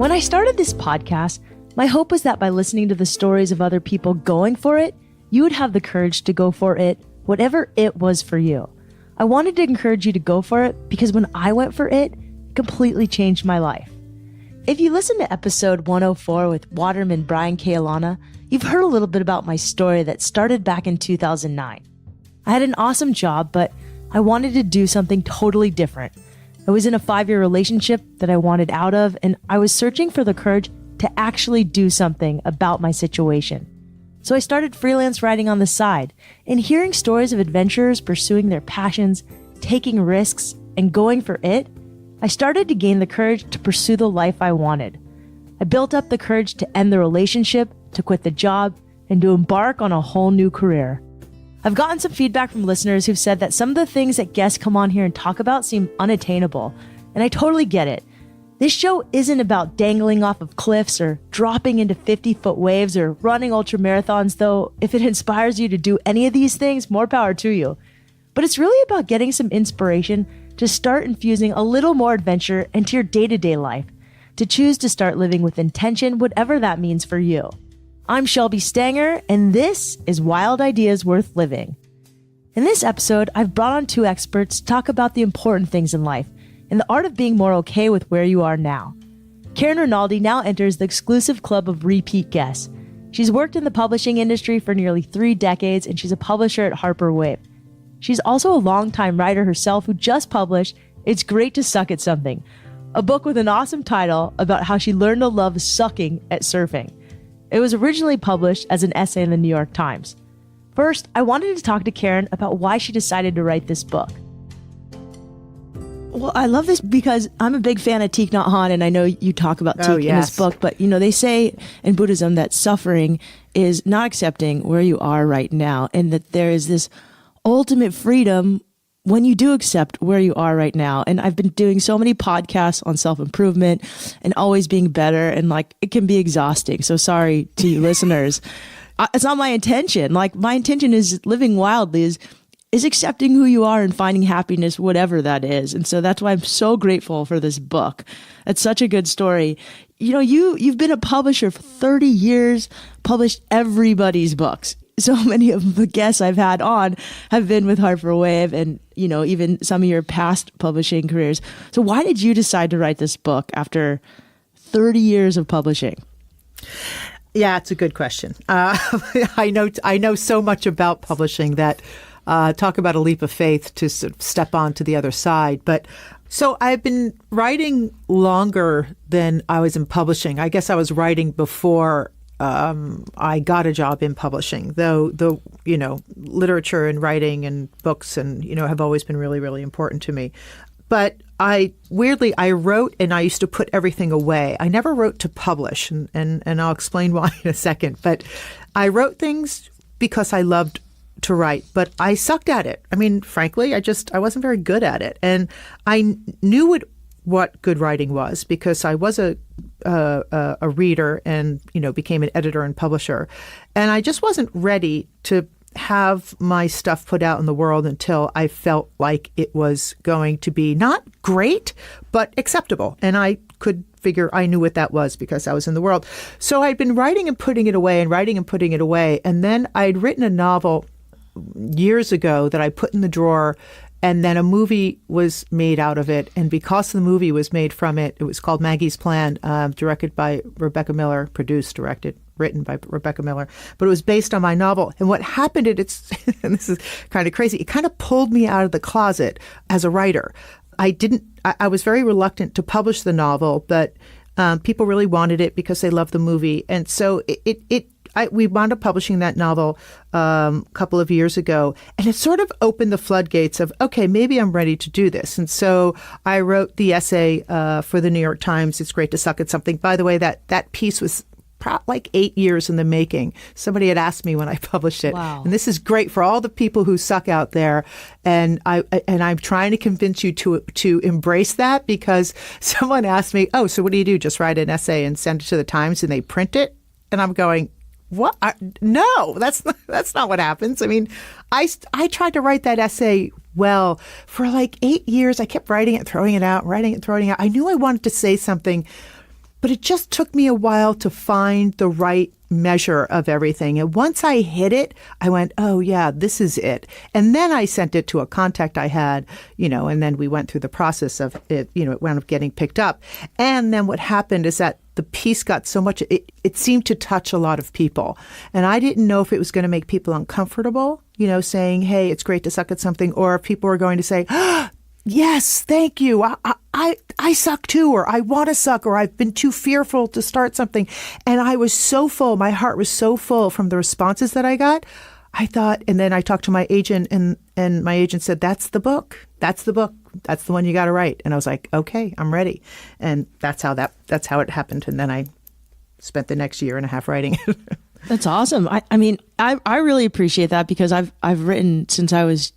When I started this podcast, my hope was that by listening to the stories of other people going for it, you would have the courage to go for it, whatever it was for you. I wanted to encourage you to go for it because when I went for it, it completely changed my life. If you listen to episode 104 with Waterman Brian K. Alana, you've heard a little bit about my story that started back in 2009. I had an awesome job, but I wanted to do something totally different. I was in a 5-year relationship that I wanted out of, and I was searching for the courage to actually do something about my situation. So I started freelance writing on the side, and hearing stories of adventurers pursuing their passions, taking risks, and going for it, I started to gain the courage to pursue the life I wanted. I built up the courage to end the relationship, to quit the job, and to embark on a whole new career. I've gotten some feedback from listeners who've said that some of the things that guests come on here and talk about seem unattainable, and I totally get it. This show isn't about dangling off of cliffs or dropping into 50-foot waves or running ultra marathons, though if it inspires you to do any of these things, more power to you. But it's really about getting some inspiration to start infusing a little more adventure into your day-to-day life, to choose to start living with intention, whatever that means for you. I'm Shelby Stanger, and this is Wild Ideas Worth Living. In this episode, I've brought on 2 experts to talk about the important things in life and the art of being more okay with where you are now. Karen Rinaldi now enters the exclusive club of repeat guests. She's worked in the publishing industry for nearly 3 decades, and she's a publisher at Harper Wave. She's also a longtime writer herself who just published It's Great to Suck at Something, a book with an awesome title about how she learned to love sucking at surfing. It was originally published as an essay in the New York Times. First, I wanted to talk to Karen about why she decided to write this book. Well, I love this because I'm a big fan of Thich Nhat Hanh, and I know you talk about Thich in this book, but they say in Buddhism that suffering is not accepting where you are right now, and that there is this ultimate freedom when you do accept where you are right now. And I've been doing so many podcasts on self-improvement and always being better, and it can be exhausting. So sorry to you listeners. It's not my intention. My intention is living wildly, is accepting who you are and finding happiness, whatever that is. And so that's why I'm so grateful for this book. It's such a good story. You've been a publisher for 30 years, published everybody's books. So many of the guests I've had on have been with Harper Wave and, even some of your past publishing careers. So why did you decide to write this book after 30 years of publishing? Yeah, it's a good question. I know so much about publishing that talk about a leap of faith to sort of step on to the other side. But so I've been writing longer than I was in publishing. I guess I was writing before I got a job in publishing, though literature and writing and books and, have always been really, really important to me. But I wrote and I used to put everything away. I never wrote to publish, and I'll explain why in a second. But I wrote things because I loved to write, but I sucked at it. I mean, frankly, I wasn't very good at it. And I knew what good writing was because I was a reader and, became an editor and publisher. And I just wasn't ready to have my stuff put out in the world until I felt like it was going to be not great, but acceptable. And I could figure I knew what that was because I was in the world. So I'd been writing and putting it away and writing and putting it away. And then I'd written a novel years ago that I put in the drawer, and then a movie was made out of it. And because the movie was made from it, it was called Maggie's Plan, directed by Rebecca Miller, written by Rebecca Miller. But it was based on my novel. And what happened, and this is kind of crazy, it kind of pulled me out of the closet as a writer. I was very reluctant to publish the novel, but people really wanted it because they loved the movie. And so we wound up publishing that novel a couple of years ago, and it sort of opened the floodgates of, okay, maybe I'm ready to do this. And so I wrote the essay for the New York Times, It's Great to Suck at Something. By the way, that piece was like 8 years in the making. Somebody had asked me when I published it. Wow. And this is great for all the people who suck out there. And I'm trying to convince you to embrace that, because someone asked me, oh, so what do you do? Just write an essay and send it to the Times and they print it? And I'm going, what? No, that's not what happens. I mean, I tried to write that essay for like 8 years. I kept writing it, throwing it out, writing it, throwing it out. I knew I wanted to say something But it just took me a while to find the right measure of everything. And once I hit it, I went, oh, yeah, this is it. And then I sent it to a contact I had, and then we went through the process of it, it wound up getting picked up. And then what happened is that the piece got so much, it seemed to touch a lot of people. And I didn't know if it was going to make people uncomfortable, saying, hey, it's great to suck at something, or if people were going to say, yes, thank you. I suck too, or I want to suck, or I've been too fearful to start something. And I was so full. My heart was so full from the responses that I got. I thought, and then I talked to my agent, and my agent said, that's the book. That's the book. That's the one you got to write. And I was like, okay, I'm ready. And that's how it happened. And then I spent the next year and a half writing it. That's awesome. I really appreciate that, because I've written since I was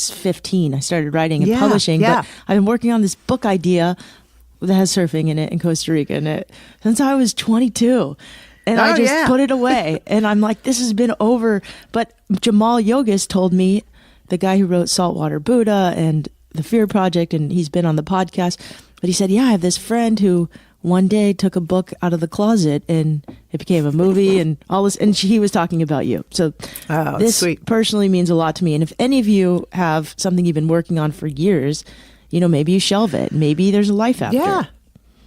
15. I started writing and publishing, but I've been working on this book idea that has surfing in it in Costa Rica in it since I was 22. And I just put it away. And I'm like, this has been over. But Jamal Yogesh told me, the guy who wrote Saltwater Buddha and The Fear Project, and he's been on the podcast, but he said, yeah, I have this friend who one day took a book out of the closet and it became a movie and all this. And he was talking about you. So this sweet. Personally means a lot to me. And if any of you have something you've been working on for years, maybe you shelve it. Maybe there's a life after. Yeah.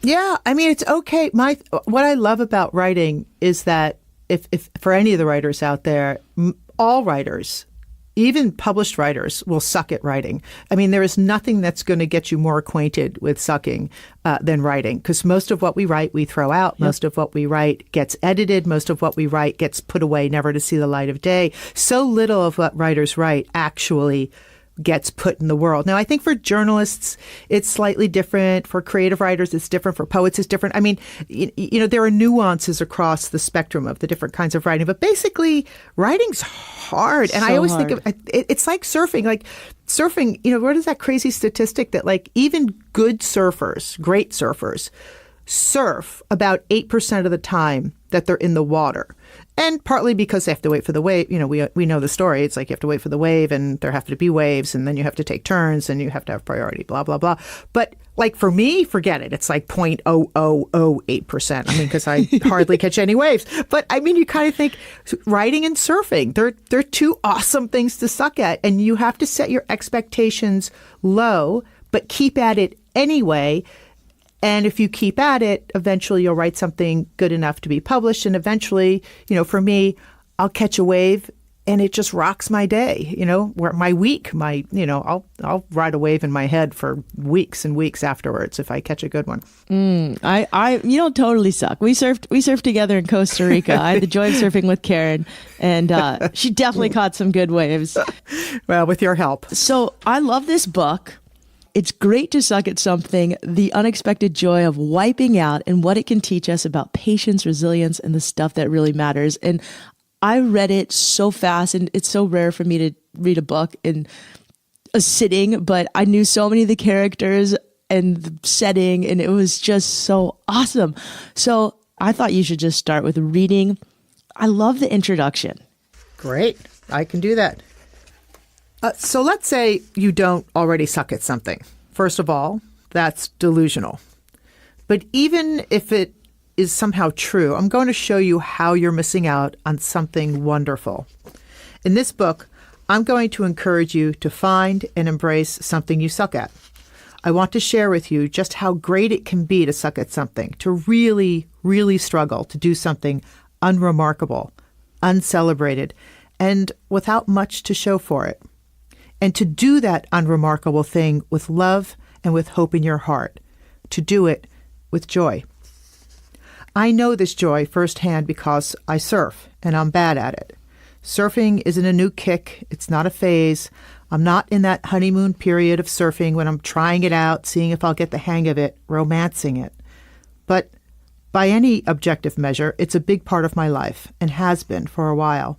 Yeah. It's okay. What I love about writing is that if for any of the writers out there, all writers, even published writers, will suck at writing. There is nothing that's going to get you more acquainted with sucking than writing, because most of what we write, we throw out. Yep. Most of what we write gets edited. Most of what we write gets put away, never to see the light of day. So little of what writers write actually gets put in the world. Now, I think for journalists, it's slightly different. For creative writers, it's different. For poets, it's different. There are nuances across the spectrum of the different kinds of writing. But basically, writing's hard. And I always think of it's like surfing. Like surfing, what is that crazy statistic that even good surfers, great surfers, surf about 8% of the time that they're in the water. And partly because they have to wait for the wave. We know the story. It's like you have to wait for the wave, and there have to be waves, and then you have to take turns, and you have to have priority, blah, blah, blah. But for me, forget it. It's like 0.0008%. Because I hardly catch any waves. But you kind of think writing and surfing, they're two awesome things to suck at. And you have to set your expectations low, but keep at it anyway. And if you keep at it, eventually you'll write something good enough to be published. And eventually, for me, I'll catch a wave and it just rocks my day, where my week, I'll ride a wave in my head for weeks and weeks afterwards if I catch a good one. I totally suck. We surfed together in Costa Rica. I had the joy of surfing with Karen, and she definitely caught some good waves. Well, with your help. So I love this book. It's great to suck at something, the unexpected joy of wiping out and what it can teach us about patience, resilience, and the stuff that really matters. And I read it so fast, and it's so rare for me to read a book in a sitting, but I knew so many of the characters and the setting, and it was just so awesome. So I thought you should just start with reading. I love the introduction. Great. I can do that. So let's say you don't already suck at something. First of all, that's delusional. But even if it is somehow true, I'm going to show you how you're missing out on something wonderful. In this book, I'm going to encourage you to find and embrace something you suck at. I want to share with you just how great it can be to suck at something, to really, really struggle to do something unremarkable, uncelebrated, and without much to show for it. And to do that unremarkable thing with love and with hope in your heart. To do it with joy. I know this joy firsthand because I surf, and I'm bad at it. Surfing isn't a new kick. It's not a phase. I'm not in that honeymoon period of surfing when I'm trying it out, seeing if I'll get the hang of it, romancing it. But by any objective measure, it's a big part of my life and has been for a while.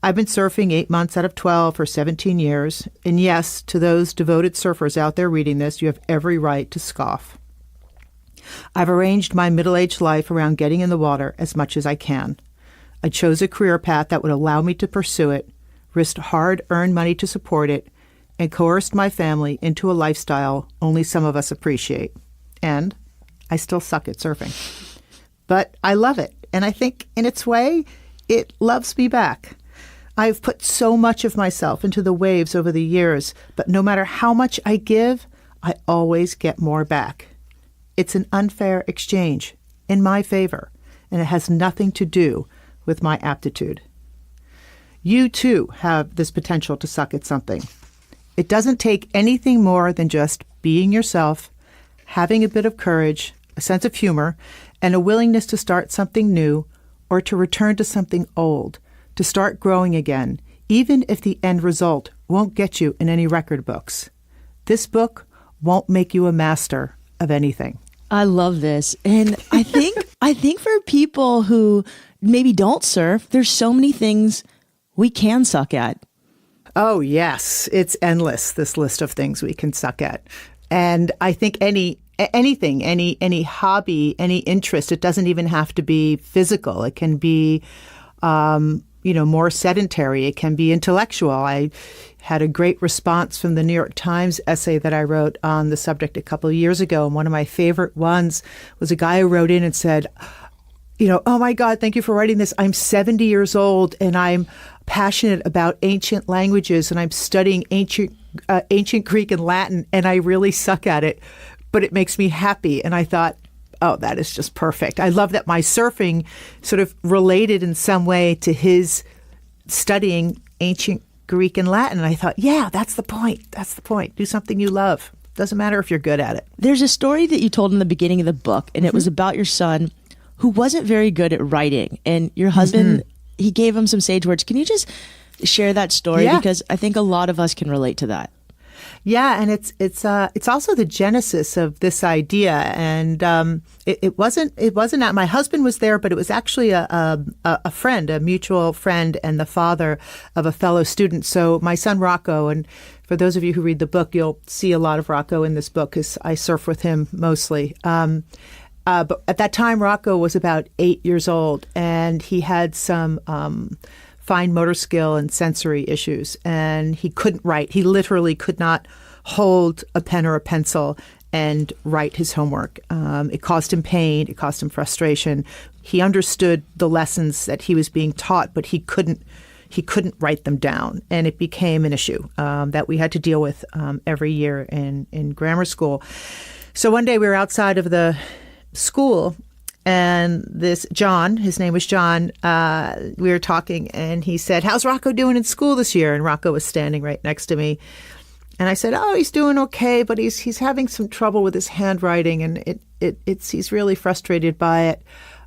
I've been surfing 8 months out of 12 for 17 years. And yes, to those devoted surfers out there reading this, you have every right to scoff. I've arranged my middle-aged life around getting in the water as much as I can. I chose a career path that would allow me to pursue it, risked hard-earned money to support it, and coerced my family into a lifestyle only some of us appreciate. And I still suck at surfing. But I love it. And I think in its way, it loves me back. I've put so much of myself into the waves over the years, but no matter how much I give, I always get more back. It's an unfair exchange in my favor, and it has nothing to do with my aptitude. You too have this potential to suck at something. It doesn't take anything more than just being yourself, having a bit of courage, a sense of humor, and a willingness to start something new or to return to something old, to start growing again, even if the end result won't get you in any record books. This book won't make you a master of anything. I love this. And I think for people who maybe don't surf, there's so many things we can suck at. Oh, yes. It's endless, this list of things we can suck at. And I think anything, any hobby, any interest, it doesn't even have to be physical. It can be, more sedentary. It can be intellectual. I had a great response from the New York Times essay that I wrote on the subject a couple of years ago. And one of my favorite ones was a guy who wrote in and said, oh my God, thank you for writing this. I'm 70 years old and I'm passionate about ancient languages and I'm studying ancient Greek and Latin and I really suck at it, but it makes me happy. And I thought, oh, that is just perfect. I love that my surfing sort of related in some way to his studying ancient Greek and Latin. And I thought, yeah, that's the point. That's the point. Do something you love. Doesn't matter if you're good at it. There's a story that you told in the beginning of the book, and it was about your son who wasn't very good at writing. And your husband, he gave him some sage words. Can you just share that story? Yeah. Because I think a lot of us can relate to that. Yeah, and it's also the genesis of this idea, and it wasn't that my husband was there, but it was actually a friend, a mutual friend, and the father of a fellow student. So my son Rocco, and for those of you who read the book, you'll see a lot of Rocco in this book because I surf with him mostly. But at that time, Rocco was about 8 years old, and he had some fine motor skill and sensory issues, and he couldn't write. He literally could not hold a pen or a pencil and write his homework. It caused him pain. It caused him frustration. He understood the lessons that he was being taught, but he couldn't write them down, and it became an issue that we had to deal with every year in grammar school. So one day we were outside of the school, and this John, his name was John, we were talking, and he said, "How's Rocco doing in school this year?" And Rocco was standing right next to me. And I said, "Oh, he's doing okay, but he's having some trouble with his handwriting, and he's really frustrated by it."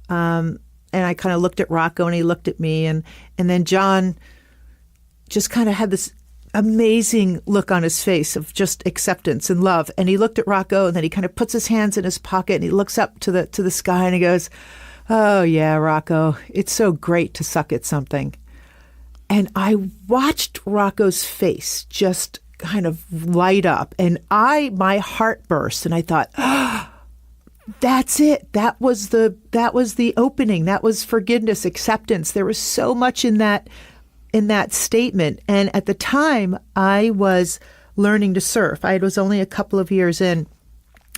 And I kind of looked at Rocco, and he looked at me, and then John just kind of had this amazing look on his face of just acceptance and love. And he looked at Rocco, and then he kind of puts his hands in his pocket, and he looks up to the sky, and he goes, "Oh yeah, Rocco, it's so great to suck at something." And I watched Rocco's face just kind of light up, and my heart burst, and I thought, oh, that's it. That was the opening. That was forgiveness, acceptance. There was so much in that statement. And at the time, I was learning to surf. I was only a couple of years in,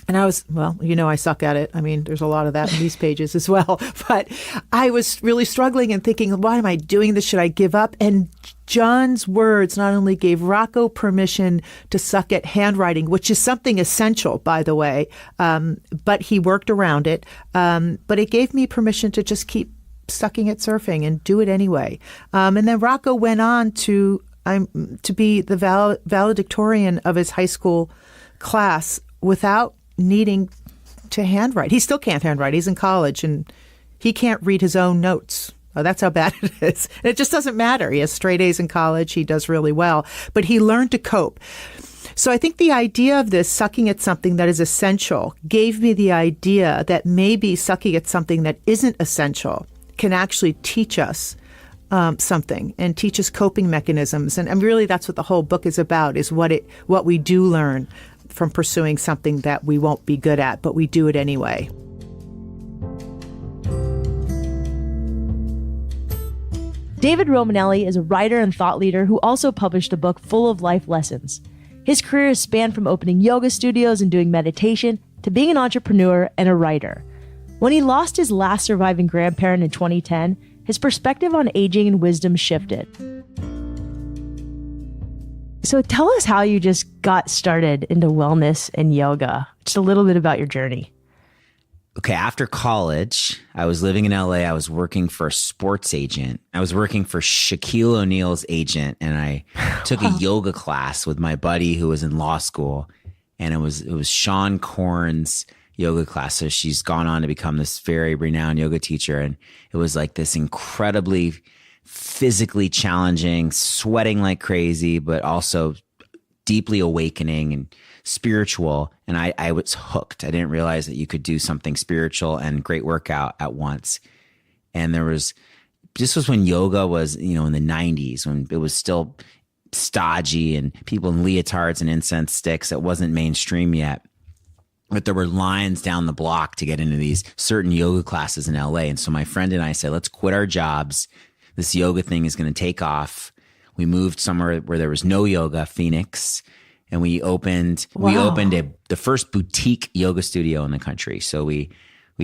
and I was, I suck at it. I mean, there's a lot of that in these pages as well. But I was really struggling and thinking, why am I doing this? Should I give up? And John's words not only gave Rocco permission to suck at handwriting, which is something essential, by the way, but he worked around it. But it gave me permission to just keep sucking at surfing and do it anyway. And then Rocco went on to be the valedictorian of his high school class without needing to handwrite. He still can't handwrite. He's in college and he can't read his own notes. Oh, that's how bad it is. And it just doesn't matter. He has straight A's in college. He does really well. But he learned to cope. So I think the idea of this sucking at something that is essential gave me the idea that maybe sucking at something that isn't essential can actually teach us something and teach us coping mechanisms. And really that's what the whole book is about, is what we do learn from pursuing something that we won't be good at, but we do it anyway. David Romanelli is a writer and thought leader who also published a book full of life lessons. His career has spanned from opening yoga studios and doing meditation to being an entrepreneur and a writer. When he lost his last surviving grandparent in 2010, his perspective on aging and wisdom shifted. So tell us how you just got started into wellness and yoga. Just a little bit about your journey. Okay, after college, I was living in LA. I was working for a sports agent. I was working for Shaquille O'Neal's agent, and I took a yoga class with my buddy who was in law school, and it was Sean Korn's yoga class. So she's gone on to become this very renowned yoga teacher, and it was like this incredibly physically challenging, sweating like crazy, but also deeply awakening and spiritual. And I was hooked. I didn't realize that you could do something spiritual and great workout at once. And this was when yoga was, in the 90s, when it was still stodgy and people in leotards and incense sticks. It wasn't mainstream yet. But there were lines down the block to get into these certain yoga classes in LA. And so my friend and I said, let's quit our jobs. This yoga thing is going to take off. We moved somewhere where there was no yoga, Phoenix, and we opened the first boutique yoga studio in the country. So we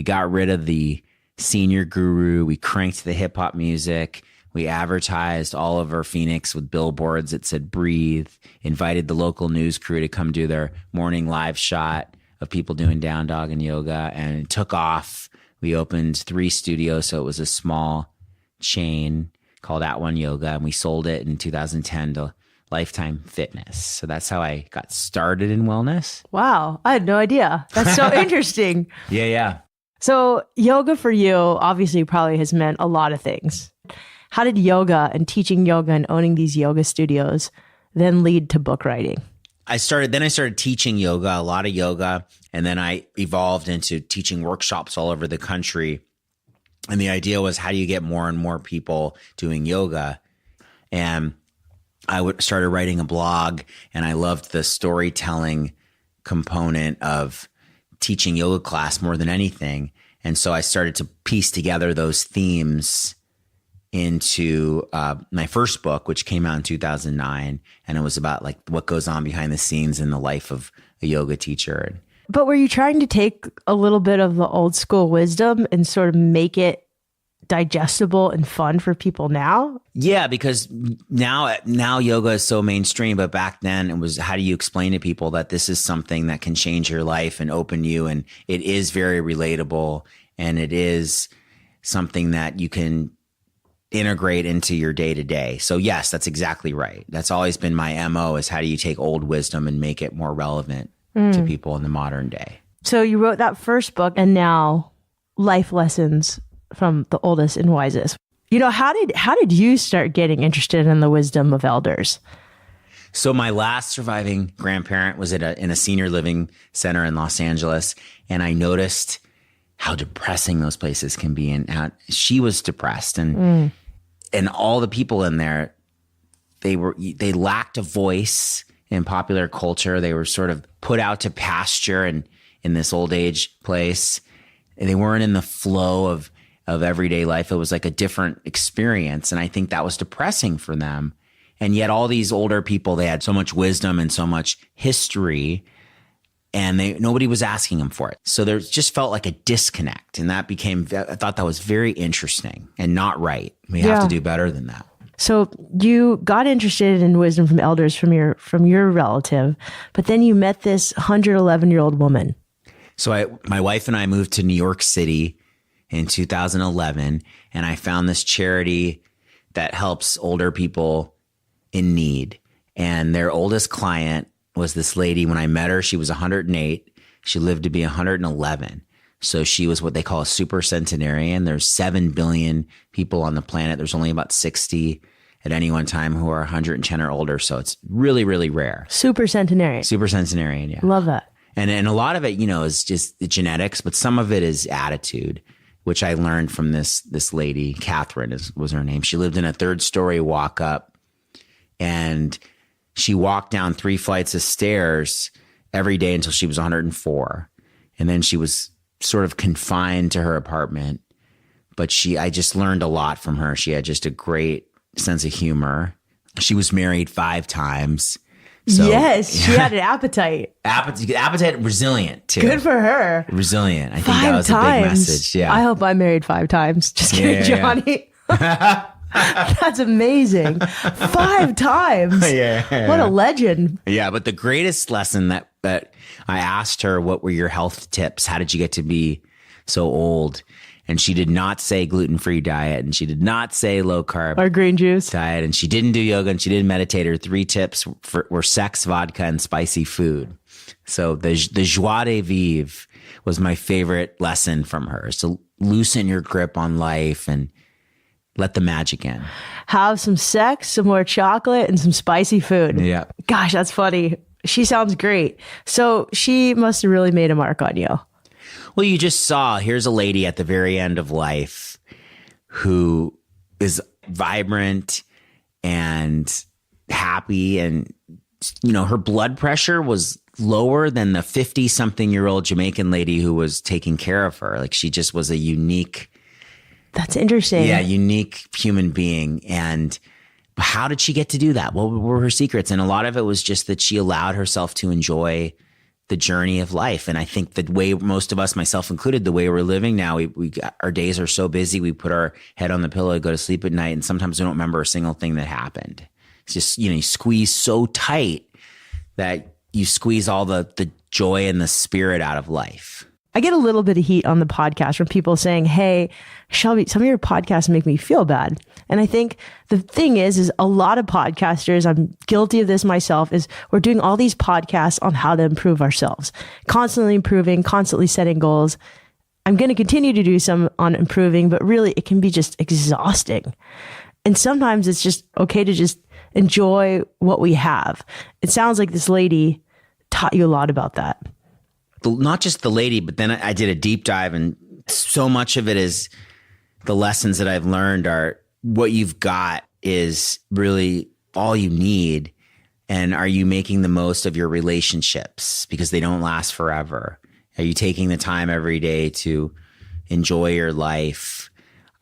got rid of the senior guru. We cranked the hip hop music. We advertised all over Phoenix with billboards that said breathe, invited the local news crew to come do their morning live shot of people doing down dog and yoga, and it took off. We opened 3 studios. So it was a small chain called At One Yoga, and we sold it in 2010 to Lifetime Fitness. So that's how I got started in wellness. Wow, I had no idea. That's so interesting. Yeah. So yoga for you obviously probably has meant a lot of things. How did yoga and teaching yoga and owning these yoga studios then lead to book writing? I started teaching yoga, a lot of yoga, and then I evolved into teaching workshops all over the country. And the idea was, how do you get more and more people doing yoga? And I started writing a blog, and I loved the storytelling component of teaching yoga class more than anything. And so I started to piece together those themes into my first book, which came out in 2009. And it was about like what goes on behind the scenes in the life of a yoga teacher. But were you trying to take a little bit of the old school wisdom and sort of make it digestible and fun for people now? Yeah, because now yoga is so mainstream, but back then it was, how do you explain to people that this is something that can change your life and open you? And it is very relatable, and it is something that you can integrate into your day to day. So yes, that's exactly right. That's always been my MO, is how do you take old wisdom and make it more relevant to people in the modern day. So you wrote that first book, and now life lessons from the oldest and wisest. How did you start getting interested in the wisdom of elders? So my last surviving grandparent was in a senior living center in Los Angeles, and I noticed how depressing those places can be, and how she was depressed, and all the people in there, they lacked a voice in popular culture. They were sort of put out to pasture and in this old age place. And they weren't in the flow of everyday life. It was like a different experience. And I think that was depressing for them. And yet all these older people, they had so much wisdom and so much history, and nobody was asking them for it. So there just felt like a disconnect. And I thought that was very interesting and not right. We have to do better than that. So you got interested in wisdom from elders from your relative, but then you met this 111-year-old woman. So my wife and I moved to New York City in 2011, and I found this charity that helps older people in need. And their oldest client was this lady. When I met her, she was 108. She lived to be 111. So she was what they call a super centenarian. There's 7 billion people on the planet. There's only about 60 at any one time who are 110 or older. So it's really, really rare. Super centenarian. Super centenarian, yeah. Love that. And a lot of it, is just the genetics, but some of it is attitude, which I learned from this lady, Catherine was her name. She lived in a 3rd-story walk up, and she walked down 3 flights of stairs every day until she was 104. And then she was sort of confined to her apartment. But I just learned a lot from her. She had just a great sense of humor. She was married 5 times. So, yes, she had an appetite. Appetite, resilient too. Good for her. Resilient. I think 5 that was times. a big message. Yeah. I hope I married 5 times. Just kidding, Yeah. Johnny. That's amazing. 5 times. Yeah. What a legend. Yeah, but the greatest lesson that I asked her, what were your health tips? How did you get to be so old? And she did not say gluten-free diet, and she did not say low-carb Or green juice. diet, and she didn't do yoga, and she didn't meditate. Her 3 tips were sex, vodka, and spicy food. So the joie de vivre was my favorite lesson from her. So loosen your grip on life and let the magic in. Have some sex, some more chocolate, and some spicy food. Yeah. Gosh, that's funny. She sounds great. So she must have really made a mark on you. Well, you just saw, here's a lady at the very end of life who is vibrant and happy. And, you know, her blood pressure was lower than the 50-something-year-old Jamaican lady who was taking care of her. Like, she just was a unique, That's interesting. unique human being. And how did she get to do that? What were her secrets? And a lot of it was just that she allowed herself to enjoy the journey of life. And I think the way most of us, myself included, the way we're living now, our days are so busy. We put our head on the pillow, go to sleep at night, and sometimes we don't remember a single thing that happened. It's just, you know, you squeeze so tight that you squeeze all the joy and the spirit out of life. I get a little bit of heat on the podcast from people saying, hey, Shelby, some of your podcasts make me feel bad. And I think the thing is a lot of podcasters, I'm guilty of this myself, is we're doing all these podcasts on how to improve ourselves, constantly improving, constantly setting goals. I'm going to continue to do some on improving, but really it can be just exhausting. And sometimes it's just okay to just enjoy what we have. It sounds like this lady taught you a lot about that. Not just the lady, but then I did a deep dive, and so much of it is the lessons that I've learned are what you've got is really all you need. And are you making the most of your relationships because they don't last forever? Are you taking the time every day to enjoy your life?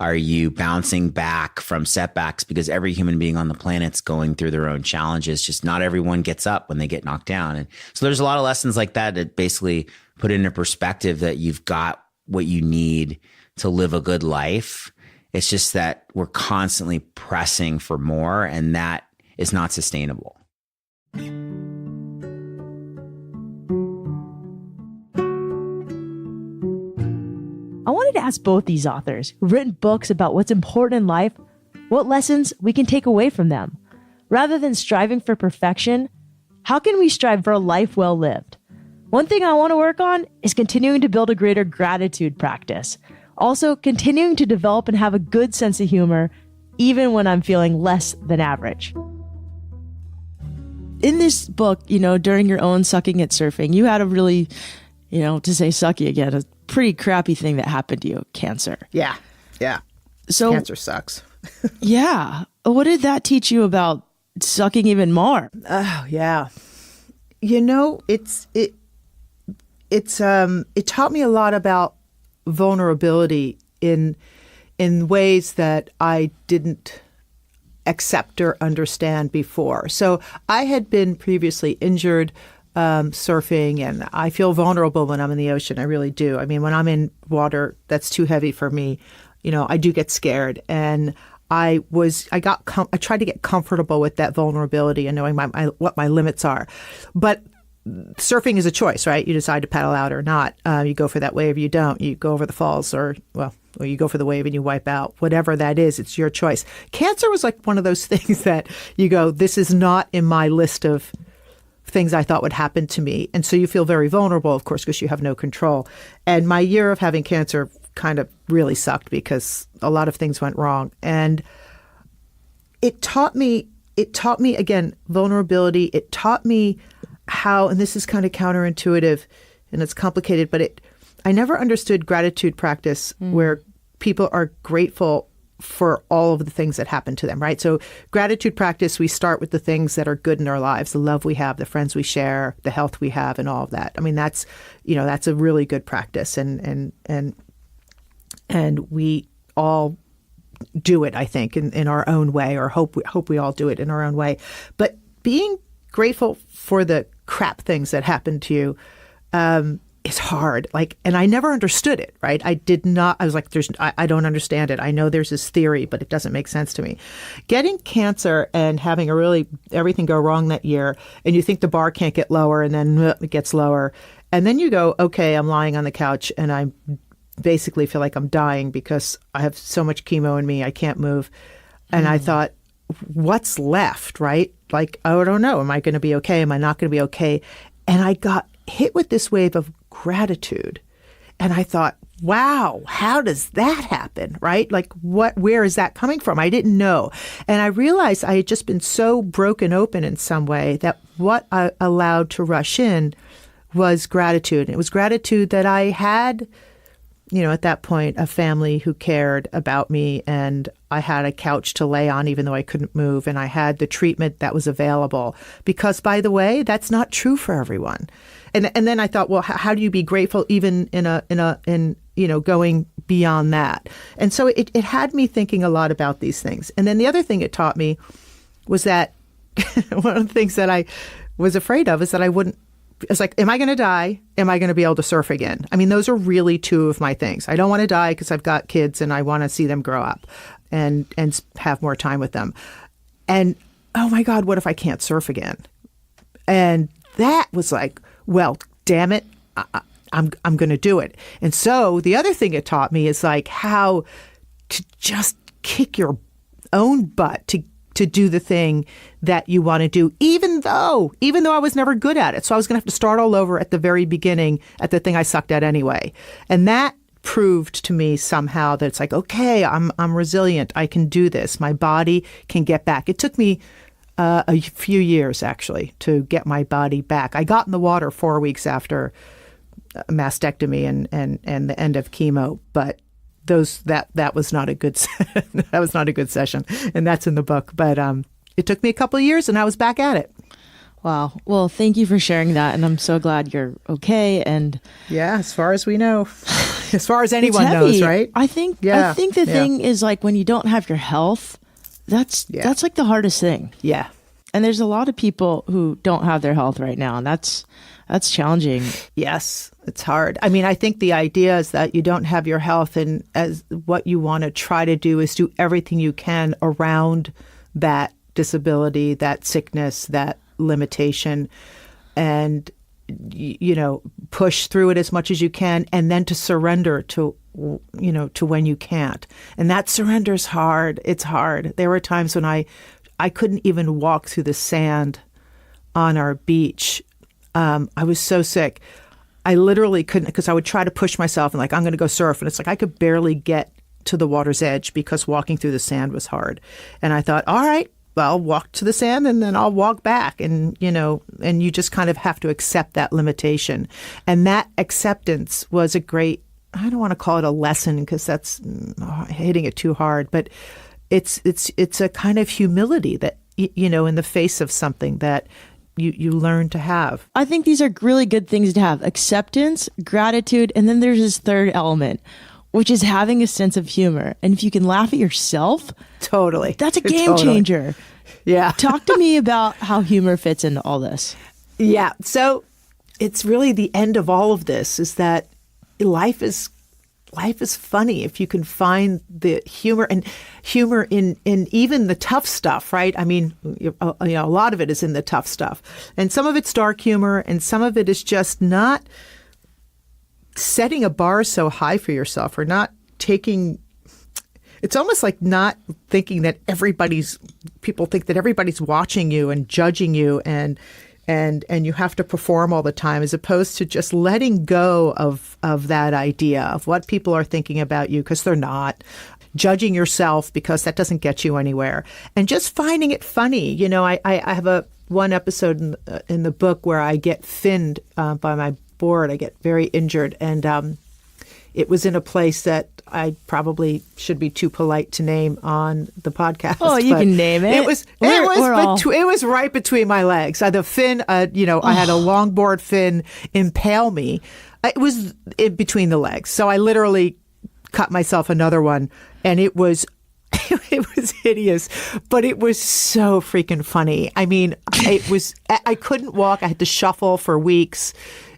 Are you bouncing back from setbacks? Because every human being on the planet's going through their own challenges. Just not everyone gets up when they get knocked down. And so there's a lot of lessons like that that basically put into perspective that you've got what you need to live a good life. It's just that we're constantly pressing for more, and that is not sustainable. I wanted to ask both these authors who've written books about what's important in life, what lessons we can take away from them. Rather than striving for perfection, how can we strive for a life well lived? One thing I want to work on is continuing to build a greater gratitude practice. Also, continuing to develop and have a good sense of humor, even when I'm feeling less than average. In this book, you know, during your own sucking at surfing, you had a really, you know, to say sucky again, a pretty crappy thing that happened to you, cancer. Yeah. So Cancer sucks. yeah. What did that teach you about sucking even more? Oh, yeah. You know, it taught me a lot about vulnerability in ways that I didn't accept or understand before. So I had been previously injured surfing, and I feel vulnerable when I'm in the ocean. I really do. I mean, when I'm in water that's too heavy for me, you know, I do get scared. And I tried to get comfortable with that vulnerability and knowing what my limits are. But surfing is a choice, right? You decide to paddle out or not. You go for that wave, you don't. You go over the falls, or you go for the wave and you wipe out. Whatever that is, it's your choice. Cancer was like one of those things that you go, this is not in my list of things I thought would happen to me. And so you feel very vulnerable, of course, because you have no control. And my year of having cancer kind of really sucked because a lot of things went wrong. And it taught me again, vulnerability. It taught me how, and this is kind of counterintuitive and it's complicated, but I never understood gratitude practice where people are grateful for all of the things that happen to them, right? So gratitude practice, we start with the things that are good in our lives, the love we have, the friends we share, the health we have, and all of that. I mean, that's a really good practice, and we all do it, I think, in our own way, or hope we all do it in our own way. But being grateful for the crap things that happened to you is hard. Like, and I never understood it, right? I was like, I don't understand it. I know there's this theory, but it doesn't make sense to me. Getting cancer and having everything go wrong that year, and you think the bar can't get lower, and then it gets lower. And then you go, okay, I'm lying on the couch and I basically feel like I'm dying because I have so much chemo in me, I can't move. And I thought, what's left, right? Like, I don't know. Am I going to be okay? Am I not going to be okay? And I got hit with this wave of gratitude. And I thought, wow, how does that happen, right? Like, where is that coming from? I didn't know. And I realized I had just been so broken open in some way that what I allowed to rush in was gratitude. And it was gratitude that I had, at that point, a family who cared about me, and I had a couch to lay on even though I couldn't move, and I had the treatment that was available. Because, by the way, that's not true for everyone. And then I thought, well, how do you be grateful even in going beyond that? And so it had me thinking a lot about these things. And then the other thing it taught me was that one of the things that I was afraid of is that it's like, am I going to die? Am I going to be able to surf again? I mean, those are really two of my things. I don't want to die because I've got kids and I want to see them grow up and have more time with them. And, oh my God, what if I can't surf again? And that was like, well, damn it, I'm going to do it. And so the other thing it taught me is like how to just kick your own butt to do the thing that you want to do, even though I was never good at it. So I was going to have to start all over at the very beginning at the thing I sucked at anyway. And that proved to me somehow that it's like, okay, I'm resilient. I can do this. My body can get back. It took me a few years, actually, to get my body back. I got in the water 4 weeks after a mastectomy and the end of chemo, but that was not a good that was not a good session, and that's in the book. But it took me a couple of years, and I was back at it. Wow. Well, thank you for sharing that, and I'm so glad you're okay. And yeah, as far as we know, as far as anyone knows, right? I think the thing is, like, when you don't have your health, that's like the hardest thing. Yeah. And there's a lot of people who don't have their health right now, and that's challenging. Yes, it's hard. I mean, I think the idea is that you don't have your health, and as what you want to try to do is do everything you can around that disability, that sickness, that limitation, and push through it as much as you can, and then to surrender to when you can't. And that surrender is hard. It's hard. There were times when I couldn't even walk through the sand on our beach. I was so sick. I literally couldn't, because I would try to push myself and like, I'm going to go surf. And it's like, I could barely get to the water's edge because walking through the sand was hard. And I thought, all right, well, I'll walk to the sand and then I'll walk back. And, and you just kind of have to accept that limitation. And that acceptance was a great, I don't want to call it a lesson because that's hitting it too hard, but it's a kind of humility that, in the face of something that you learn to have. I think these are really good things to have: acceptance, gratitude, and then there's this third element, which is having a sense of humor. And if you can laugh at yourself, totally, that's a game changer. Yeah. Talk to me about how humor fits into all this. Yeah. So it's really the end of all of this is that life is funny if you can find the humor in even the tough stuff, right? I mean, a lot of it is in the tough stuff. And some of it's dark humor, and some of it is just not setting a bar so high for yourself, or not taking, it's almost like not thinking that people think that everybody's watching you and judging you and you have to perform all the time, as opposed to just letting go of that idea of what people are thinking about you, because they're not. Judging yourself, because that doesn't get you anywhere. And just finding it funny. I have one episode in the book where I get finned by my board. I get very injured. And it was in a place that I probably should be too polite to name on the podcast. Oh, you can name it. It was right between my legs. The fin, I had a longboard fin impale me. It was in between the legs. So I literally cut myself another one, and it was It was hideous, but it was so freaking funny. I mean, I couldn't walk. I had to shuffle for weeks.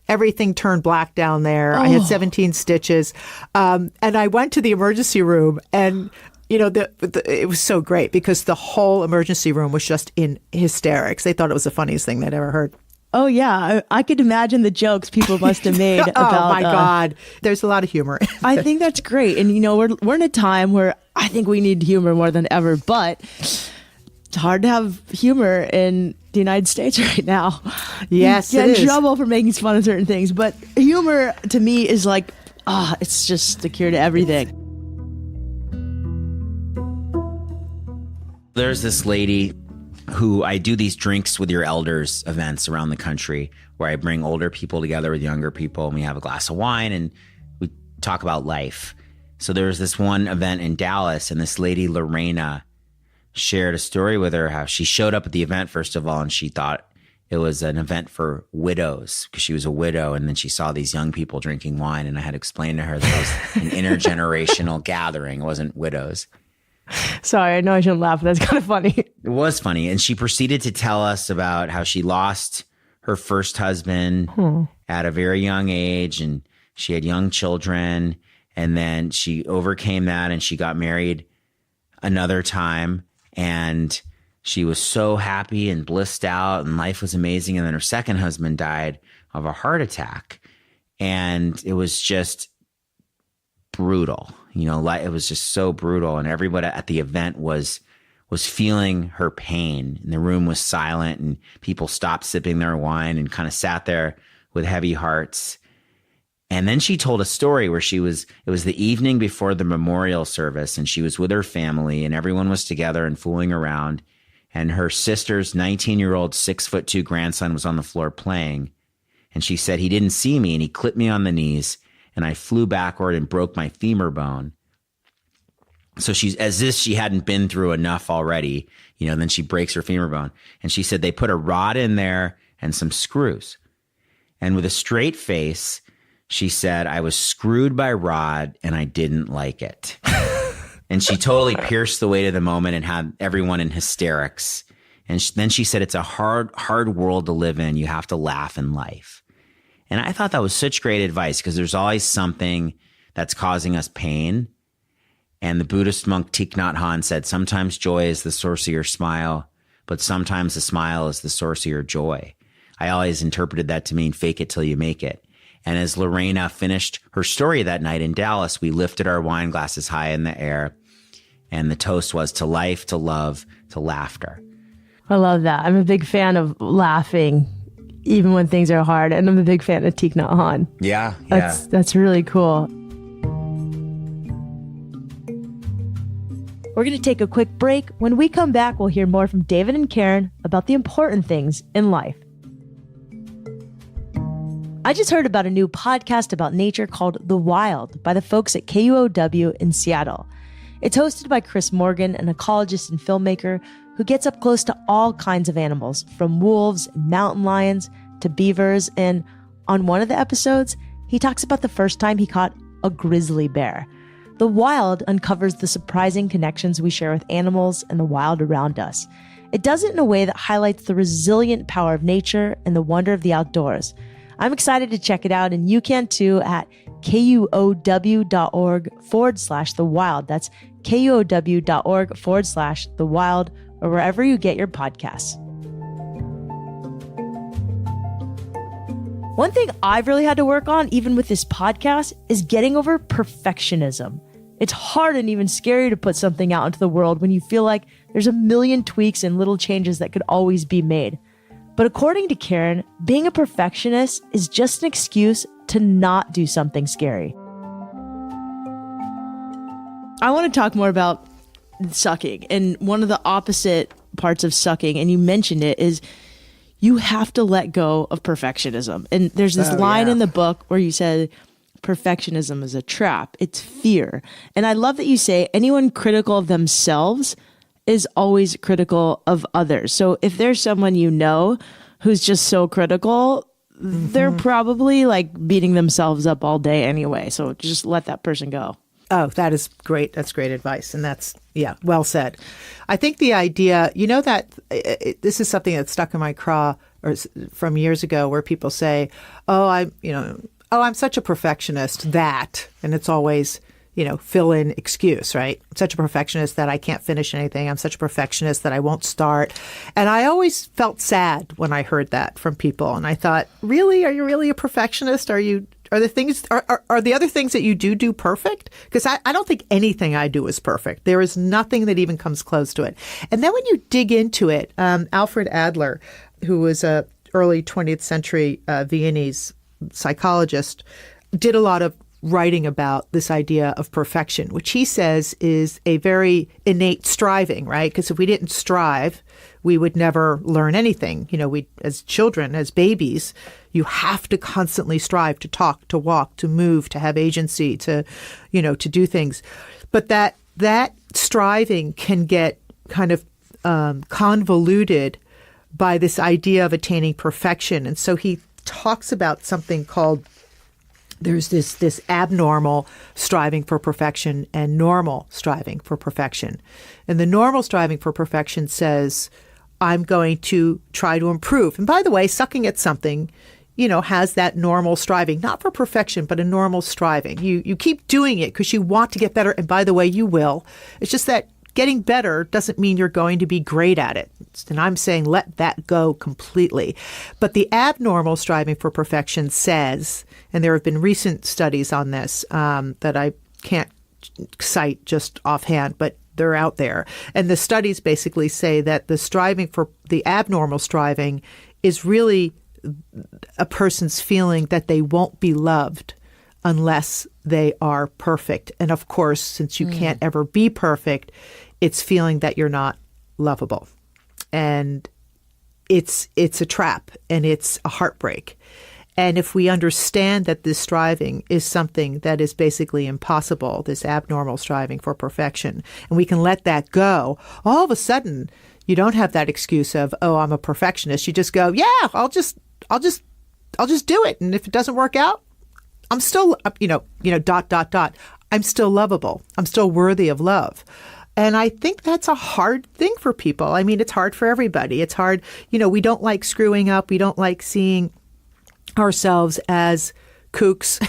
Everything turned black down there. I had 17 stitches. And I went to the emergency room, and it was so great because the whole emergency room was just in hysterics. They thought it was the funniest thing they'd ever heard. Oh, yeah. I could imagine the jokes people must have made about... Oh, my God. There's a lot of humor. I think that's great. And, we're in a time where I think we need humor more than ever, but it's hard to have humor in the United States right now. Yes, you get it in is. trouble for making fun of certain things, but humor to me is like, it's just the cure to everything. There's this lady who I do these drinks with your elders events around the country where I bring older people together with younger people and we have a glass of wine and we talk about life. So there was this one event in Dallas and this lady, Lorena, shared a story with her how she showed up at the event, first of all, and she thought it was an event for widows because she was a widow. And then she saw these young people drinking wine. And I had to explain to her that it was an intergenerational gathering. It wasn't widows. Sorry, I know I shouldn't laugh, but that's kind of funny. It was funny. And she proceeded to tell us about how she lost her first husband at a very young age and she had young children. And then she overcame that and she got married another time. And she was so happy and blissed out and life was amazing. And then her second husband died of a heart attack. And it was just brutal. It was just so brutal. And everybody at the event was feeling her pain. And the room was silent and people stopped sipping their wine and kind of sat there with heavy hearts. And then she told a story where it was the evening before the memorial service and she was with her family and everyone was together and fooling around. And her sister's 19-year-old 6'2" grandson was on the floor playing. And she said, he didn't see me and he clipped me on the knees and I flew backward and broke my femur bone. So she's as if she hadn't been through enough already, then she breaks her femur bone. And she said they put a rod in there and some screws. And with a straight face, she said, I was screwed by rod and I didn't like it. And she totally pierced the weight of the moment and had everyone in hysterics. And then she said, it's a hard world to live in. You have to laugh in life. And I thought that was such great advice because there's always something that's causing us pain. And the Buddhist monk Thich Nhat Hanh said, sometimes joy is the source of your smile, but sometimes the smile is the source of your joy. I always interpreted that to mean fake it till you make it. And as Lorena finished her story that night in Dallas, we lifted our wine glasses high in the air. And the toast was to life, to love, to laughter. I love that. I'm a big fan of laughing, even when things are hard. And I'm a big fan of Thich Nhat Hanh. Yeah. That's really cool. We're going to take a quick break. When we come back, we'll hear more from David and Karen about the important things in life. I just heard about a new podcast about nature called The Wild by the folks at KUOW in Seattle. It's hosted by Chris Morgan, an ecologist and filmmaker who gets up close to all kinds of animals, from wolves and mountain lions to beavers. And on one of the episodes, he talks about the first time he caught a grizzly bear. The Wild uncovers the surprising connections we share with animals and the wild around us. It does it in a way that highlights the resilient power of nature and the wonder of the outdoors. I'm excited to check it out, and you can too at kuow.org/The Wild. That's kuow.org/The Wild, or wherever you get your podcasts. One thing I've really had to work on, even with this podcast, is getting over perfectionism. It's hard and even scary to put something out into the world when you feel like there's a million tweaks and little changes that could always be made. But according to Karen, being a perfectionist is just an excuse to not do something scary. I want to talk more about sucking. And one of the opposite parts of sucking, and you mentioned it, is you have to let go of perfectionism. And there's this line in the book where you said, perfectionism is a trap. It's fear. And I love that you say anyone critical of themselves is always critical of others. So if there's someone you know who's just so critical, they're probably like beating themselves up all day anyway. So just let that person go. Oh, that is great. That's great advice. And that's, yeah, well said. I think the idea, that this is something that's stuck in my craw from years ago where people say, I'm such a perfectionist that, and it's always, fill in excuse, right? I'm such a perfectionist that I can't finish anything. I'm such a perfectionist that I won't start. And I always felt sad when I heard that from people. And I thought, really? Are you really a perfectionist? Are the other things that you do perfect? Because I don't think anything I do is perfect. There is nothing that even comes close to it. And then when you dig into it, Alfred Adler, who was a early 20th century Viennese psychologist, did a lot of writing about this idea of perfection, which he says is a very innate striving, right? Because if we didn't strive, we would never learn anything. We, as children, as babies, you have to constantly strive to talk, to walk, to move, to have agency, to do things. But that striving can get kind of convoluted by this idea of attaining perfection. And so he talks about something called, there's this abnormal striving for perfection and normal striving for perfection. And the normal striving for perfection says, I'm going to try to improve. And by the way, sucking at something, has that normal striving, not for perfection, but a normal striving. You keep doing it because you want to get better. And by the way, you will. It's just that getting better doesn't mean you're going to be great at it. And I'm saying let that go completely. But the abnormal striving for perfection says, and there have been recent studies on this that I can't cite just offhand, but they're out there. And the studies basically say that the abnormal striving is really a person's feeling that they won't be loved unless they are perfect. And of course, since you can't ever be perfect, it's feeling that you're not lovable. And it's a trap and it's a heartbreak. And if we understand that this striving is something that is basically impossible, this abnormal striving for perfection, and we can let that go, all of a sudden you don't have that excuse of, oh, I'm a perfectionist. You just go, yeah, I'll just do it. And if it doesn't work out, I'm still, I'm still lovable. I'm still worthy of love. And I think that's a hard thing for people. I mean, it's hard for everybody. It's hard. We don't like screwing up. We don't like seeing ourselves as kooks,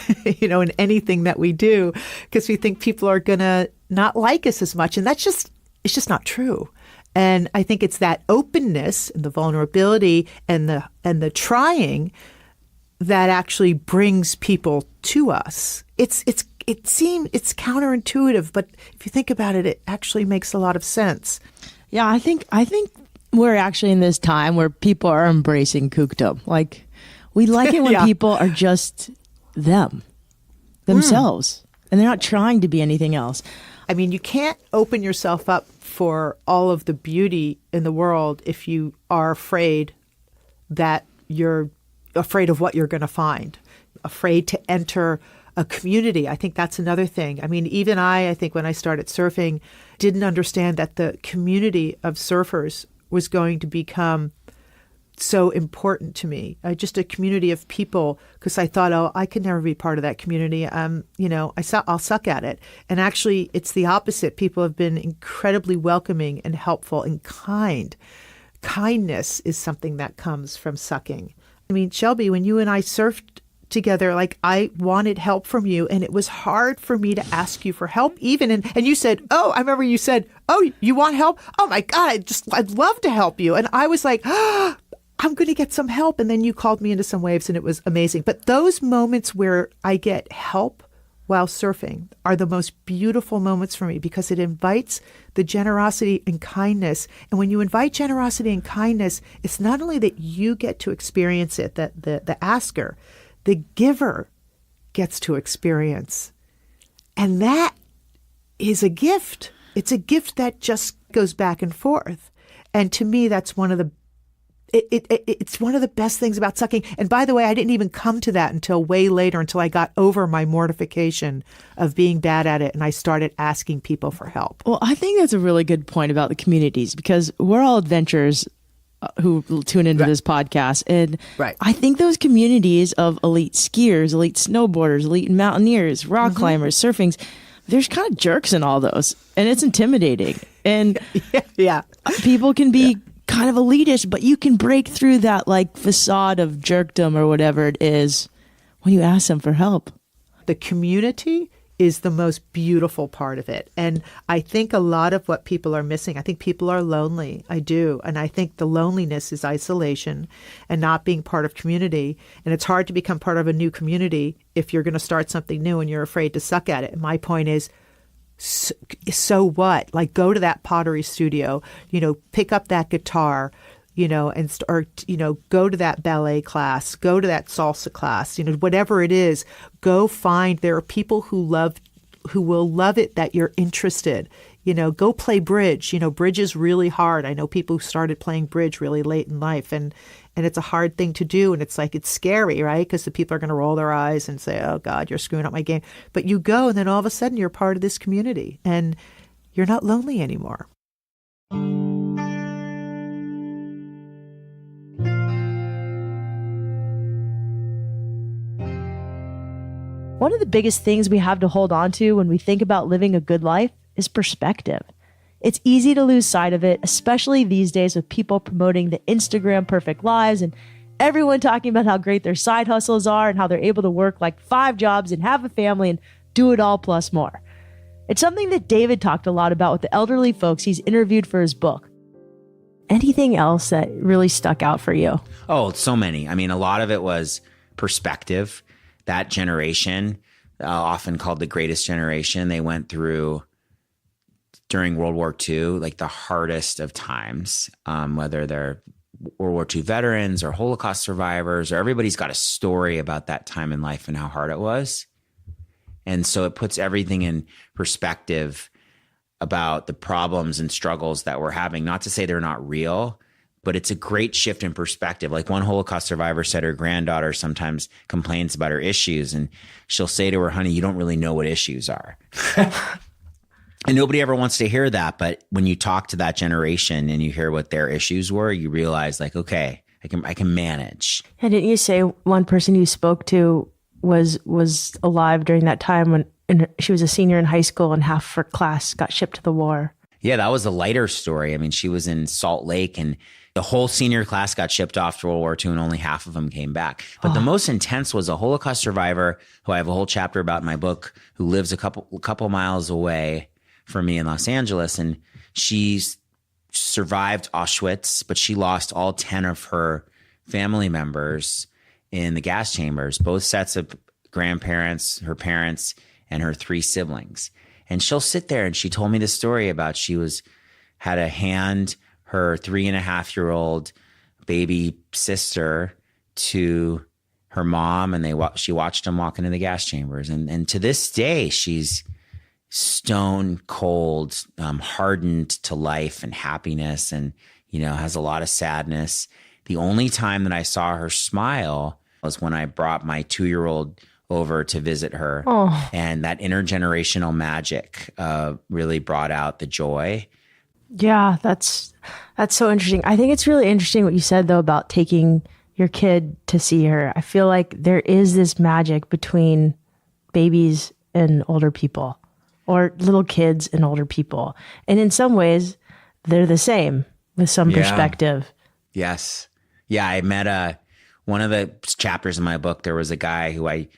in anything that we do, because we think people are going to not like us as much. And it's just not true. And I think it's that openness and the vulnerability and the trying that actually brings people to us. It seems it's counterintuitive, but if you think about it, it actually makes a lot of sense. Yeah, I think we're actually in this time where people are embracing kookdom. Like, we like it when people are just themselves, and they're not trying to be anything else. I mean, you can't open yourself up for all of the beauty in the world if you are afraid that you're afraid of what you're going to find, afraid to enter a community. I think that's another thing. I mean, even I think when I started surfing, didn't understand that the community of surfers was going to become so important to me. Just a community of people, because I thought, oh, I could never be part of that community. I'll suck at it. And actually, it's the opposite. People have been incredibly welcoming and helpful and kind. Kindness is something that comes from sucking. I mean, Shelby, when you and I surfed together, like, I wanted help from you, and it was hard for me to ask you for help even. And you said, oh, I remember you said, oh, you want help? Oh my God, I'd love to help you. And I was like, oh, I'm going to get some help. And then you called me into some waves and it was amazing. But those moments where I get help while surfing are the most beautiful moments for me, because it invites the generosity and kindness. And when you invite generosity and kindness, it's not only that you get to experience it, that the asker, the giver gets to experience. And that is a gift. It's a gift that just goes back and forth. And to me, that's one of the it's one of the best things about sucking. And by the way, I didn't even come to that until way later, until I got over my mortification of being bad at it and I started asking people for help. Well, I think that's a really good point about the communities, because we're all adventurers who tune into this podcast. And I think those communities of elite skiers, elite snowboarders, elite mountaineers, rock climbers, surfings, there's kind of jerks in all those, and it's intimidating. And Yeah. people can be kind of elitist, but you can break through that like facade of jerkdom or whatever it is when you ask them for help. The community is the most beautiful part of it. And I think a lot of what people are missing, I think people are lonely. I do. And I think the loneliness is isolation and not being part of community. And it's hard to become part of a new community if you're going to start something new and you're afraid to suck at it. And my point is, so what? Like, go to that pottery studio, pick up that guitar, and start, go to that ballet class, go to that salsa class, whatever it is, go find, there are people who will love it that you're interested, go play bridge. Bridge is really hard. I know people who started playing bridge really late in life, and it's a hard thing to do. And it's like, it's scary, right? Because the people are going to roll their eyes and say, oh God, you're screwing up my game. But you go, and then all of a sudden you're part of this community and you're not lonely anymore. One of the biggest things we have to hold on to when we think about living a good life is perspective. It's easy to lose sight of it, especially these days with people promoting the Instagram perfect lives and everyone talking about how great their side hustles are and how they're able to work like 5 jobs and have a family and do it all plus more. It's something that David talked a lot about with the elderly folks he's interviewed for his book. Anything else that really stuck out for you? Oh, so many. I mean, a lot of it was perspective. That generation, often called the greatest generation, they went through during World War II, like the hardest of times, whether they're World War II veterans or Holocaust survivors, or everybody's got a story about that time in life and how hard it was. And so it puts everything in perspective about the problems and struggles that we're having. Not to say they're not real, but it's a great shift in perspective. Like one Holocaust survivor said her granddaughter sometimes complains about her issues, and she'll say to her, honey, you don't really know what issues are. And nobody ever wants to hear that. But when you talk to that generation and you hear what their issues were, you realize like, okay, I can manage. And didn't you say one person you spoke to was alive during that time when she was a senior in high school and half her class got shipped to the war? Yeah, that was a lighter story. I mean, she was in Salt Lake and the whole senior class got shipped off to World War II and only half of them came back. But the most intense was a Holocaust survivor who I have a whole chapter about in my book, who lives a couple miles away from me in Los Angeles. And she's survived Auschwitz, but she lost all 10 of her family members in the gas chambers, both sets of grandparents, her parents, and her 3 siblings. And she'll sit there and she told me the story about had to hand her 3.5-year-old baby sister to her mom, and she watched them walk into the gas chambers. And to this day, she's stone cold, hardened to life and happiness, and has a lot of sadness. The only time that I saw her smile was when I brought my 2-year-old over to visit her. Oh. And that intergenerational magic really brought out the joy. Yeah, that's so interesting. I think it's really interesting what you said, though, about taking your kid to see her. I feel like there is this magic between babies and older people, or little kids and older people. And in some ways, they're the same with some perspective. Yes. Yeah, I met one of the chapters in my book, there was a guy who I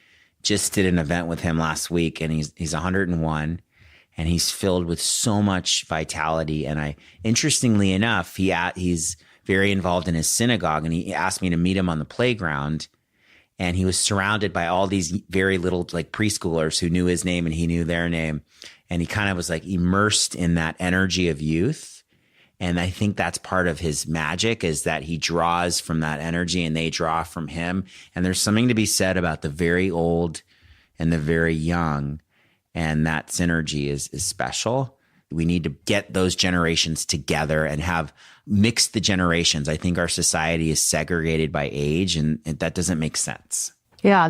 just did an event with him last week, and he's 101. And he's filled with so much vitality. And interestingly enough, he's very involved in his synagogue, and he asked me to meet him on the playground. And he was surrounded by all these very little like preschoolers who knew his name and he knew their name. And he kind of was like immersed in that energy of youth. And I think that's part of his magic, is that he draws from that energy and they draw from him. And there's something to be said about the very old and the very young. And that synergy is special. We need to get those generations together and mix the generations. I think our society is segregated by age, and that doesn't make sense. Yeah,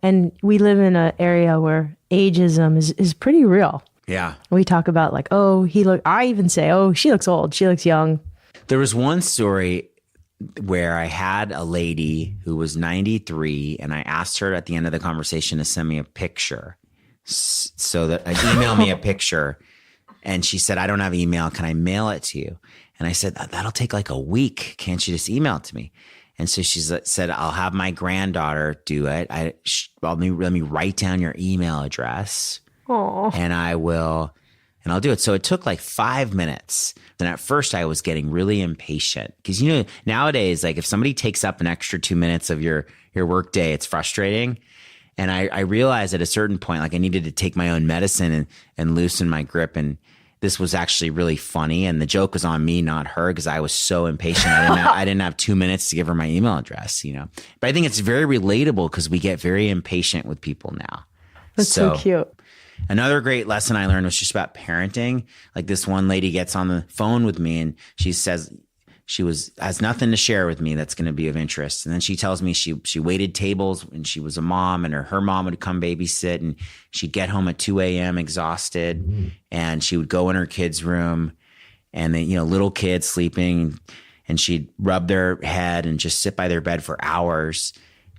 and we live in an area where ageism is pretty real. Yeah. We talk about like, I even say, she looks old, she looks young. There was one story where I had a lady who was 93, and I asked her at the end of the conversation to send me a picture. so that email me a picture. And she said, I don't have email. Can I mail it to you? And I said, that'll take like a week. Can't you just email it to me? And so she said, I'll have my granddaughter do it. Let me write down your email address. Aww. And I'll do it. So it took like 5 minutes. Then at first I was getting really impatient because, nowadays, like if somebody takes up an extra 2 minutes of your work day, it's frustrating. And I realized at a certain point, like I needed to take my own medicine and loosen my grip. And this was actually really funny. And the joke was on me, not her, because I was so impatient. I didn't have 2 minutes to give her my email address, But I think it's very relatable because we get very impatient with people now. That's so cute. Another great lesson I learned was just about parenting. Like this one lady gets on the phone with me and she says she has nothing to share with me that's going to be of interest. And then she tells me she waited tables when she was a mom and her mom would come babysit and she'd get home at 2 a.m. exhausted and she would go in her kid's room and then, little kids sleeping and she'd rub their head and just sit by their bed for hours.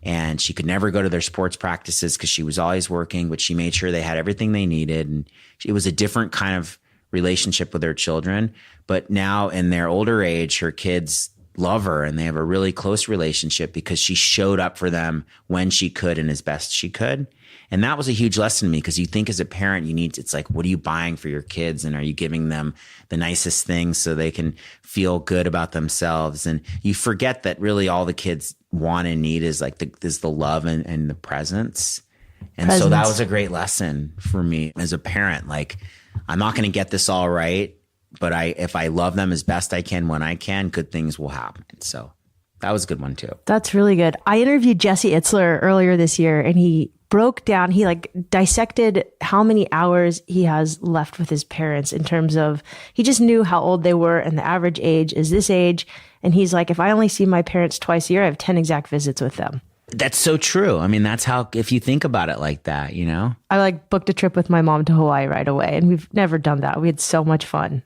And she could never go to their sports practices because she was always working, but she made sure they had everything they needed. And it was a different kind of relationship with their children. But now in their older age, her kids love her and they have a really close relationship because she showed up for them when she could and as best she could. And that was a huge lesson to me because you think as a parent, it's like, what are you buying for your kids? And are you giving them the nicest things so they can feel good about themselves? And you forget that really all the kids want and need is like the love and the presence. And so that was a great lesson for me as a parent. Like, I'm not going to get this all right, but if I love them as best I can when I can, good things will happen. So that was a good one too. That's really good. I interviewed Jesse Itzler earlier this year and he broke down, he dissected how many hours he has left with his parents in terms of, he just knew how old they were and the average age is this age. And he's like, if I only see my parents twice a year, I have 10 exact visits with them. That's so true. I mean, that's how, if you think about it like that, I booked a trip with my mom to Hawaii right away and we've never done that. We had so much fun.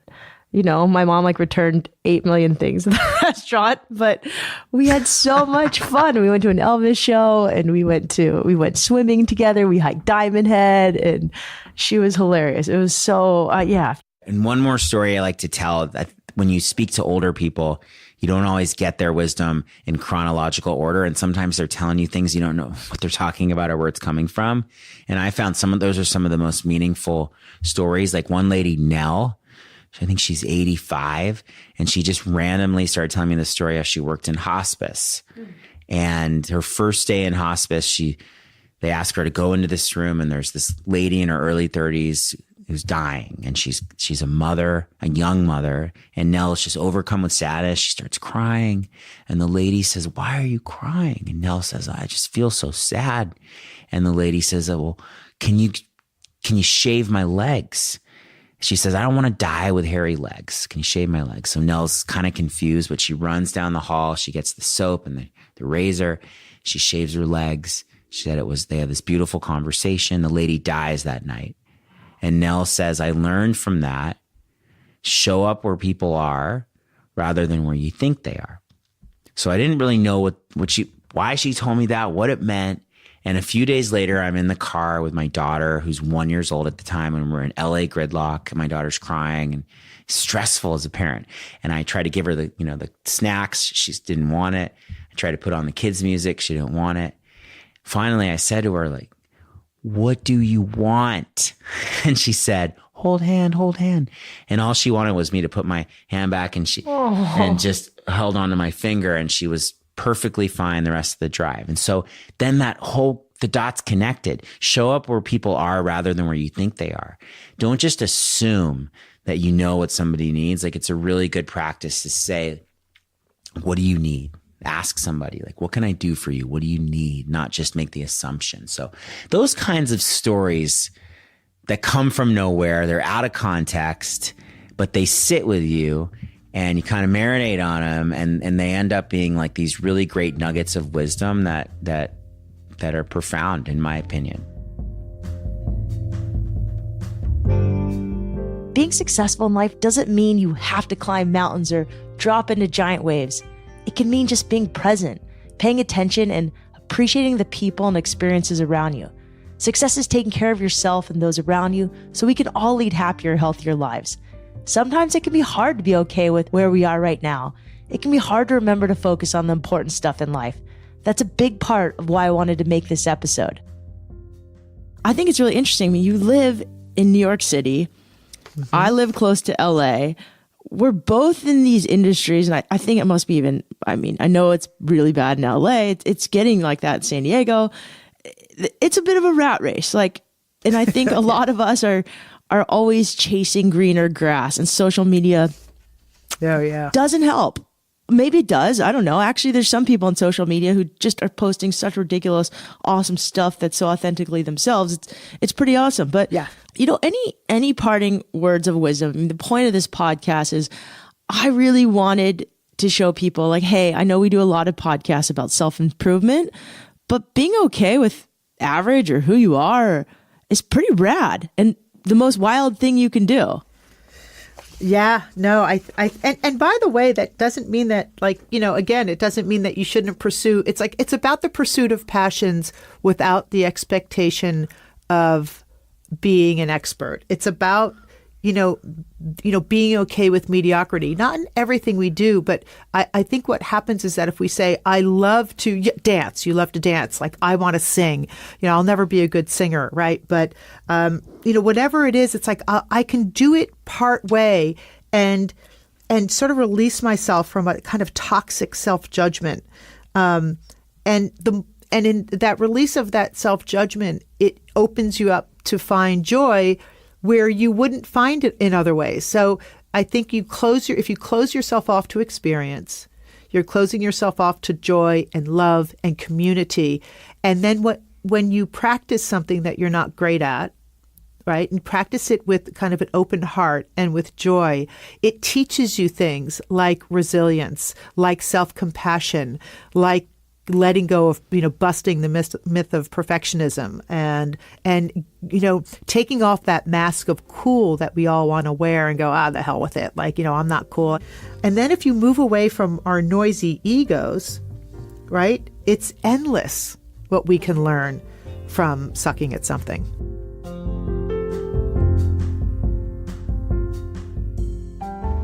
My mom returned 8 million things in the restaurant, but we had so much fun. We went to an Elvis show and we went swimming together. We hiked Diamond Head and she was hilarious. It was so, yeah. And one more story I like to tell, that when you speak to older people, you don't always get their wisdom in chronological order. And sometimes they're telling you things you don't know what they're talking about or where it's coming from. And I found some of those are some of the most meaningful stories. Like one lady, Nell, I think she's 85. And she just randomly started telling me the story how she worked in hospice. And her first day in hospice, they asked her to go into this room and there's this lady in her early 30s who's dying. And she's a mother, a young mother. And Nell's just overcome with sadness. She starts crying. And the lady says, "Why are you crying?" And Nell says, "I just feel so sad." And the lady says, "Well, can you shave my legs?" She says, "I don't want to die with hairy legs. Can you shave my legs?" So Nell's kind of confused, but she runs down the hall. She gets the soap and the razor. She shaves her legs. She said they had this beautiful conversation. The lady dies that night. And Nell says, "I learned from that, show up where people are rather than where you think they are." So I didn't really know why she told me that, what it meant. And a few days later, I'm in the car with my daughter, who's 1 year old at the time, and we're in LA gridlock. And my daughter's crying and stressful as a parent. And I try to give her the snacks. She didn't want it. I tried to put on the kids' music. She didn't want it. Finally, I said to her, "What do you want?" And she said, hold hand. And all she wanted was me to put my hand back and and just held onto my finger. And she was perfectly fine the rest of the drive. And so then the dots connected. Show up where people are rather than where you think they are. Don't just assume that you know what somebody needs. It's a really good practice to say, what do you need? Ask somebody, what can I do for you? What do you need? Not just make the assumption. So those kinds of stories that come from nowhere, they're out of context, but they sit with you and you kind of marinate on them and they end up being these really great nuggets of wisdom that are profound, in my opinion. Being successful in life doesn't mean you have to climb mountains or drop into giant waves. It can mean just being present, paying attention, and appreciating the people and experiences around you. Success is taking care of yourself and those around you so we can all lead happier, healthier lives. Sometimes it can be hard to be okay with where we are right now. It can be hard to remember to focus on the important stuff in life. That's a big part of why I wanted to make this episode. I think it's really interesting. I mean, you live in New York City. Mm-hmm. I live close to LA. We're both in these industries, and I think it must be even, I mean, I know it's really bad in LA. It's getting like that in San Diego. It's a bit of a rat race. And I think a lot of us are always chasing greener grass, and social media doesn't help. Maybe it does. I don't know. Actually, there's some people on social media who just are posting such ridiculous, awesome stuff that's so authentically themselves. It's pretty awesome. But yeah, any parting words of wisdom? I mean, the point of this podcast is I really wanted to show people like, hey, I know we do a lot of podcasts about self-improvement, but being okay with average or who you are is pretty rad and the most wild thing you can do. Yeah, no, and by the way, that doesn't mean that, again, it doesn't mean that you shouldn't pursue. It's about the pursuit of passions without the expectation of being an expert. It's about, being okay with mediocrity, not in everything we do. But I think what happens is that if we say, I love to dance, you love to dance, like I want to sing, I'll never be a good singer, right? But, whatever it is, it's like I can do it part way and sort of release myself from a kind of toxic self-judgment. And in that release of that self-judgment, it opens you up to find joy where you wouldn't find it in other ways. So I think if you close yourself off to experience, you're closing yourself off to joy and love and community. And then when you practice something that you're not great at, right, and practice it with kind of an open heart and with joy, it teaches you things like resilience, like self-compassion, like letting go of, busting the myth of perfectionism and taking off that mask of cool that we all want to wear and go, the hell with it. I'm not cool. And then if you move away from our noisy egos, right, it's endless what we can learn from sucking at something.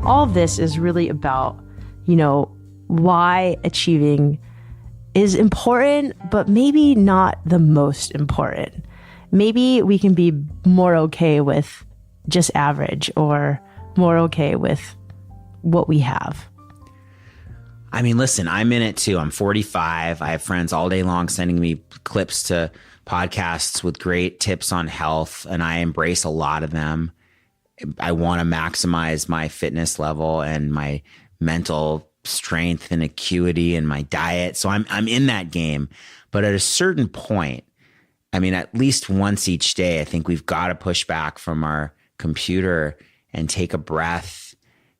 All of this is really about, why achieving is important, but maybe not the most important. Maybe we can be more okay with just average or more okay with what we have. I mean, listen, I'm in it too. I'm 45. I have friends all day long sending me clips to podcasts with great tips on health, and I embrace a lot of them. I want to maximize my fitness level and my mental strength and acuity and my diet. So I'm in that game. But at a certain point, I mean, at least once each day, I think we've got to push back from our computer and take a breath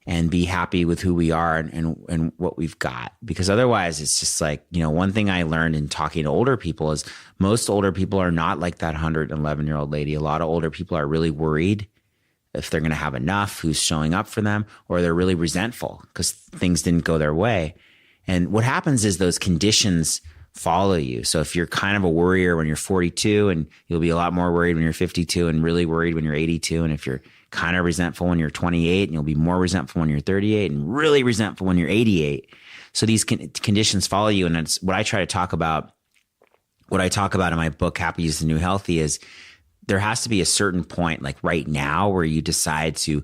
and be happy with who we are and what we've got. Because otherwise it's just like, one thing I learned in talking to older people is most older people are not like that 111-year-old lady. A lot of older people are really worried if they're going to have enough, who's showing up for them, or they're really resentful because things didn't go their way. And what happens is those conditions follow you. So if you're kind of a worrier when you're 42, and you'll be a lot more worried when you're 52 and really worried when you're 82. And if you're kind of resentful when you're 28, and you'll be more resentful when you're 38 and really resentful when you're 88. So these conditions follow you. And that's what I try to talk about. What I talk about in my book, Happy is the New Healthy, is there has to be a certain point, like right now, where you decide to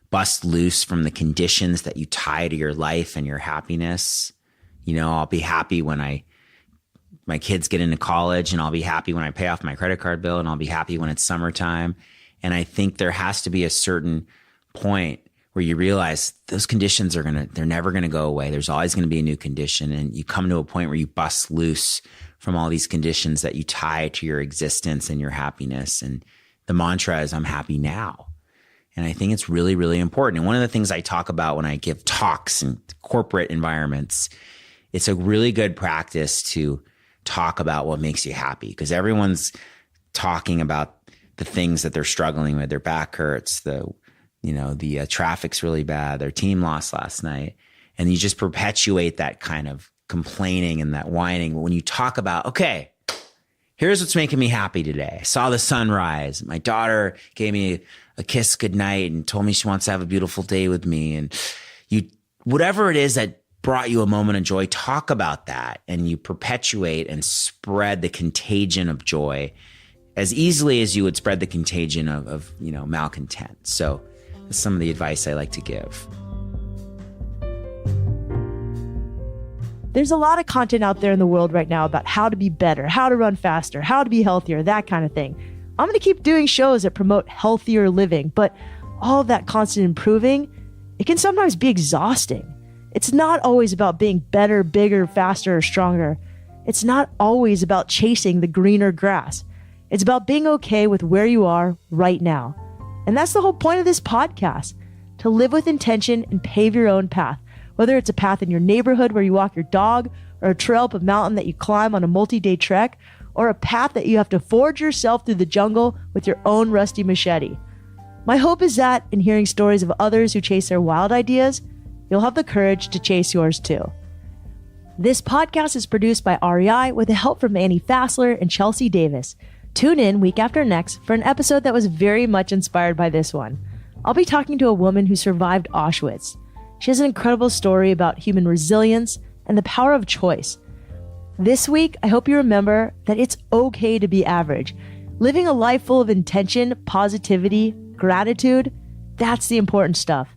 bust loose from the conditions that you tie to your life and your happiness. I'll be happy when my kids get into college, and I'll be happy when I pay off my credit card bill, and I'll be happy when it's summertime. And I think there has to be a certain point where you realize those conditions they're never going to go away. There's always going to be a new condition. And you come to a point where you bust loose from all these conditions that you tie to your existence and your happiness. And the mantra is, I'm happy now. And I think it's really, really important. And one of the things I talk about when I give talks in corporate environments, it's a really good practice to talk about what makes you happy, because everyone's talking about the things that they're struggling with. Their back hurts, the traffic's really bad, their team lost last night. And you just perpetuate that kind of complaining and that whining. But when you talk about, okay, here's what's making me happy today. I saw the sunrise. My daughter gave me a kiss goodnight and told me she wants to have a beautiful day with me. And whatever it is that brought you a moment of joy, talk about that, and you perpetuate and spread the contagion of joy as easily as you would spread the contagion of malcontent. So that's some of the advice I like to give. There's a lot of content out there in the world right now about how to be better, how to run faster, how to be healthier, that kind of thing. I'm going to keep doing shows that promote healthier living, but all of that constant improving, it can sometimes be exhausting. It's not always about being better, bigger, faster, or stronger. It's not always about chasing the greener grass. It's about being okay with where you are right now. And that's the whole point of this podcast, to live with intention and pave your own path. Whether it's a path in your neighborhood where you walk your dog, or a trail up a mountain that you climb on a multi-day trek, or a path that you have to forge yourself through the jungle with your own rusty machete. My hope is that in hearing stories of others who chase their wild ideas, you'll have the courage to chase yours too. This podcast is produced by REI with the help from Annie Fassler and Chelsea Davis. Tune in week after next for an episode that was very much inspired by this one. I'll be talking to a woman who survived Auschwitz. She has an incredible story about human resilience and the power of choice. This week, I hope you remember that it's okay to be average. Living a life full of intention, positivity, gratitude, that's the important stuff.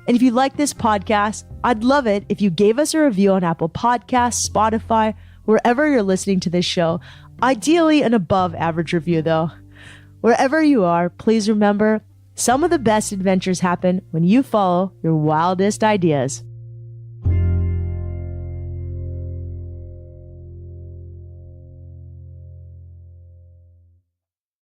And if you like this podcast, I'd love it if you gave us a review on Apple Podcasts, Spotify, wherever you're listening to this show. Ideally, an above average review, though. Wherever you are, please remember, some of the best adventures happen when you follow your wildest ideas.